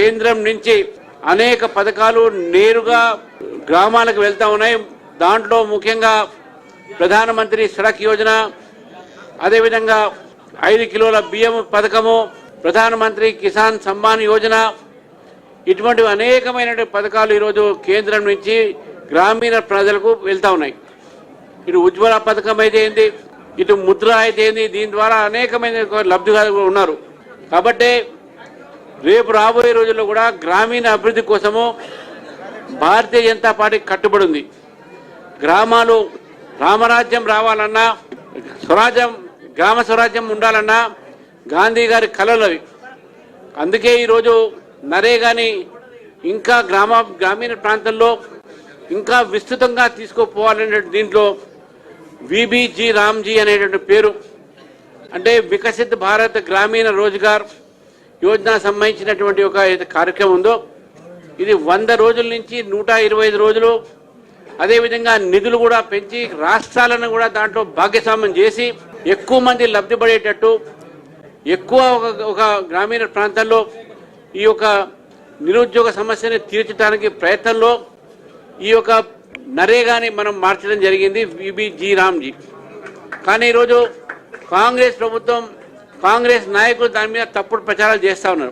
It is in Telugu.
కేంద్రం నుంచి అనేక పథకాలు నేరుగా గ్రామాలకు వెళ్తా ఉన్నాయి. దాంట్లో ముఖ్యంగా ప్రధానమంత్రి సడక్ యోజన, అదేవిధంగా 5 కిలోల బియ్యం పథకము, ప్రధానమంత్రి కిసాన్ సమ్మాన్ యోజన, ఇటువంటి అనేకమైన పథకాలు ఈరోజు కేంద్రం నుంచి గ్రామీణ ప్రజలకు వెళ్తా ఉన్నాయి. ఇటు ఉజ్వల పథకం అయితే ఏంది, ఇటు ముద్ర అయితే ఏంది, దీని ద్వారా అనేకమైన లబ్ధిదారులు ఉన్నారు. కాబట్టి రేపు రాబోయే రోజుల్లో కూడా గ్రామీణ అభివృద్ధి కోసము భారతీయ జనతా పార్టీ కట్టుబడి ఉంది. గ్రామాలు రామరాజ్యం రావాలన్నా, గ్రామ స్వరాజ్యం ఉండాలన్నా గాంధీ గారి కలలు. అందుకే ఈరోజు నరేగాని ఇంకా గ్రామీణ ప్రాంతంలో ఇంకా విస్తృతంగా తీసుకుపోవాలనే దీంట్లో విబిజీ రామ్జీ అనేటువంటి పేరు, అంటే వికసిత్ భారత్ గ్రామీణ రోజ్గార్ యోజన సంబంధించినటువంటి ఒక కార్యక్రమం ఉందో ఇది 100 రోజుల నుంచి 125 రోజులు. అదేవిధంగా నిధులు కూడా పెంచి రాష్ట్రాలను కూడా దాంట్లో భాగస్వామ్యం చేసి ఎక్కువ మంది లబ్ధి పడేటట్టు, ఎక్కువ ఒక గ్రామీణ ప్రాంతాల్లో ఈ యొక్క నిరుద్యోగ సమస్యని తీర్చడానికి ప్రయత్నంలో ఈ యొక్క నరేగాని మనం మార్చడం జరిగింది, విబిజీ రామ్జీ. కానీ ఈరోజు కాంగ్రెస్ ప్రభుత్వం, కాంగ్రెస్ నాయకులు దాని మీద తప్పుడు ప్రచారాలు చేస్తూ ఉన్నారు.